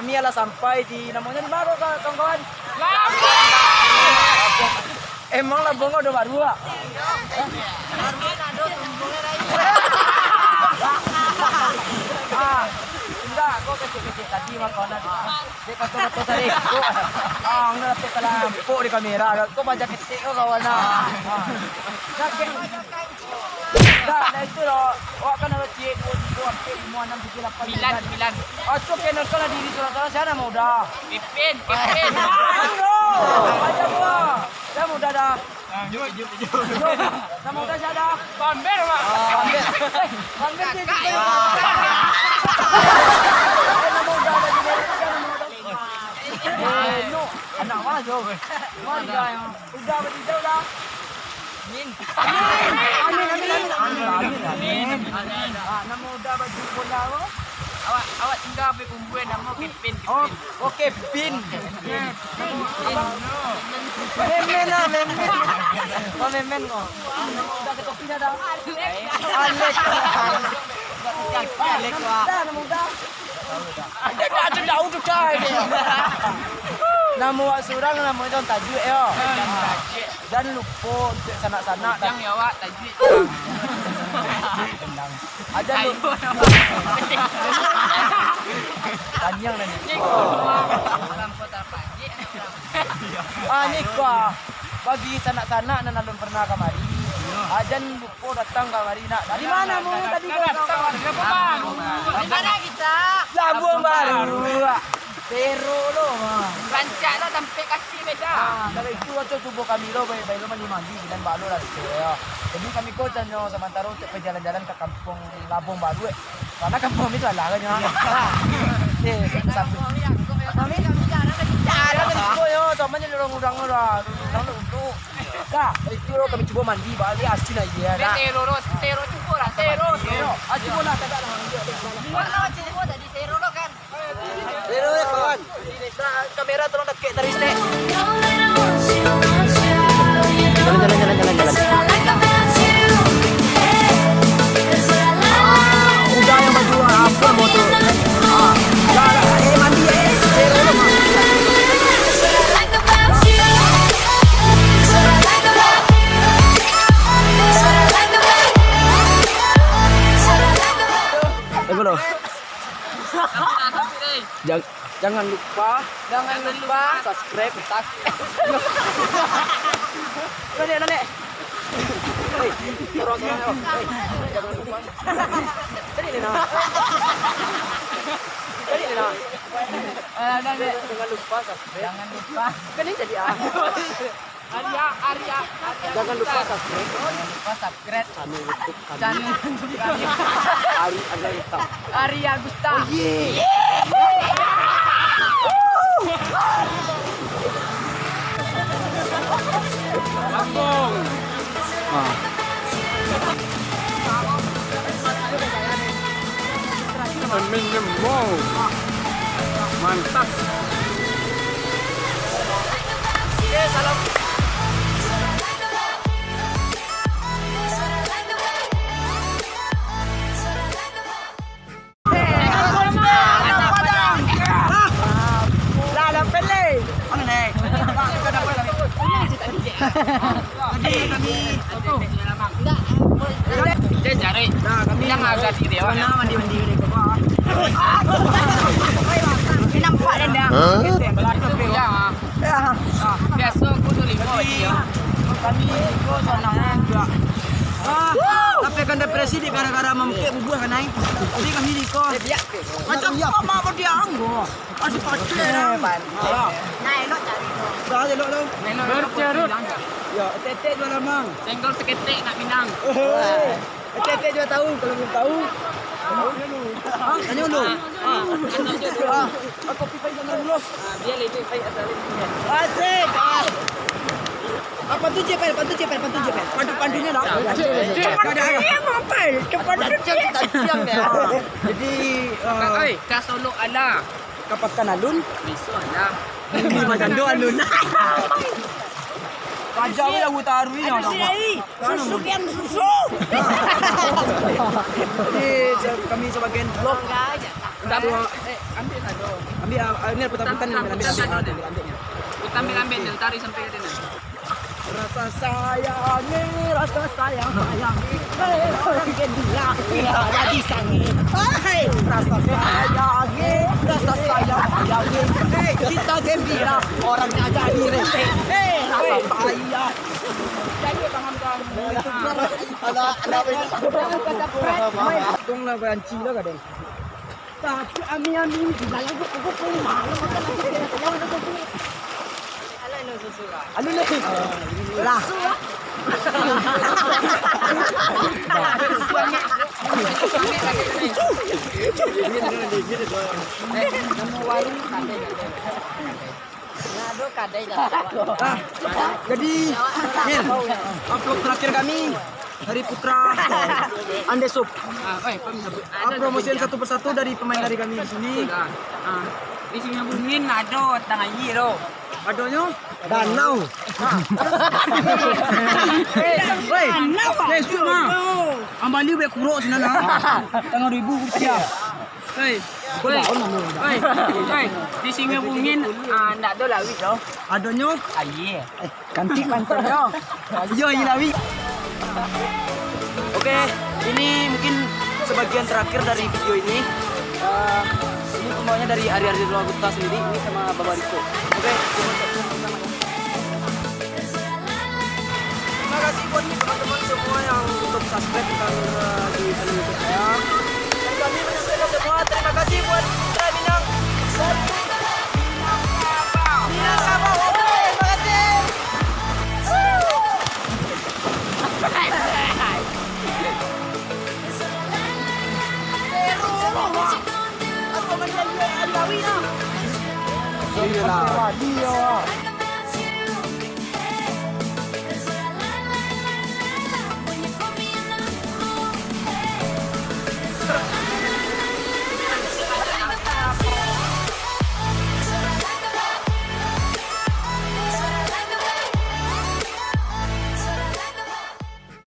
kami adalah sampai di namanya di mana kawan-kawan? Emang Labonga udah baru ah? Enggak, kok kecil-kecil tadi makanan. Dia kata tadi. Enggak terlampau di kamera. Kok baca kecil kok kawan ah. Sakit. Nah itu loh, awak kan ada cik 2, 3, 4, 5, 6, 7, 8, 9. Acuk kenal kau diri surat-surat saya mau dah. Pipin. Aja gua. Saya muda dah. Jom. Saya muda saya dah. Pamber mak. Pamber dia. Anak mana jom? Mana yang udah berhijau dah. Amin. Nama udah baju bola apa? Awak tinggal pergi kumpul nama Kevin. Oh Kevin. Memen kok. Nama udah ke topi dah. Alek. Dah nama udah. Ada jauh tu cai dia. Nama awak surang nama itu tajuk yo. Dan lupa untuk sanak-sanak yang awak tajuk. Ada lupa. Panjang dah ni. Ni kau bagi sanak-sanak dan belum pernah kamari. Ajan lupa datang kamari nak. Dari mana mu tadi kawan-kawan? Dari mana kita? Labuan Baru. Pero lo rancak lah sampai kasih beda. Kalau itu waktu tubuh kami lo bayi lo mandi dan balu lah saya. Jadi kami kau tanya sementara untuk perjalan-jalan ke kampung Labong Baru. Karena kampung itu lah kan ya. Sambil kami jalan ke cara kau yo sama ni orang untuk. Dah itu lo kami cuba mandi balik asin aja. Sero cukup lah sero. Cuba lah tak ada lah. Mana cuba tadi sero lo kan. Zero ya kawan. Kamera tolong dekat dari sini. Jalan. Udah yang baju apa motor? Mandi zero lo mah. Belum. Jangan lupa subscribe. Nenek. Hei, sorong-sorong yo. Jangan lupa. Jadi ni nah. Jangan lupa subscribe. Jangan lupa. Kan ini jadi Arya. Jangan lupa subscribe. Channel YouTube kami. Arya Gusta. Oh yeah. Lambung. Menyembuh. Mantap. Salam. Tadi kami dia cari yang agak di dewan mandi di bawah. Nampak dah. Biasa aku tu lima dia. Kami ikut sana juga. Tapi kan depresi di gara-gara memkek bubuh kan naik. Jadi kami ikut. Macam apa mau dia anggo? Masih pakai. Naik nak cari. Dah je lo. Bercerut. Ya, tetek dua lamang. Senggol seketik nak Minang. Tetek dua tahu kalau belum tahu. Tanya dulu. Kopi pahit jangan dulu. Dia lebih pahit asal ini. Asik. Apa tu cepet? Pandu-pandunya dah. Ada apa? Cepat tajam dia. Jadi ka Solo ala. Kapakan alun? Besok ala. Macam do alun. Kajau yang utaru ini orang. Susu kan susu. Jadi kami sebagian vlog. Ambil ada. Ambil ini putar-putar nih, ambil ambilnya. Ambil tarik sampai ke sana. Rasa sayangi, rasa sayangi, orang gembira, ada di sana. Rasa sayangi, kita gembira, orangnya jadi rese. Rasa sayang. Jadi tangan kamu itu Kung lah banci lah kadang. Tapi ami di dalam buku malu makan ano na eh? Lah. Jadi upload terakhir kami dari Putra Andesup. Promosiin satu persatu dari pemain dari kami di sini. Di sini bungin ada tengah hero. Adonya danau. Woi, besok mah. Ambali be kuro sini na. Tengah 1000 rupiah. Hei, Di sini bungin ndak ada lawi doh. adonya Aye. ganti kantornya. Yo, lawi. Oke, ini mungkin sebagian terakhir dari video ini. Ini pembawanya dari Ari Dulaguta sendiri, ini sama Bapak Riko. Oke, terima kasih buat teman-teman semua yang untuk subscribe di channel YouTube saya. Dan kami menyampaikan semua terima kasih buat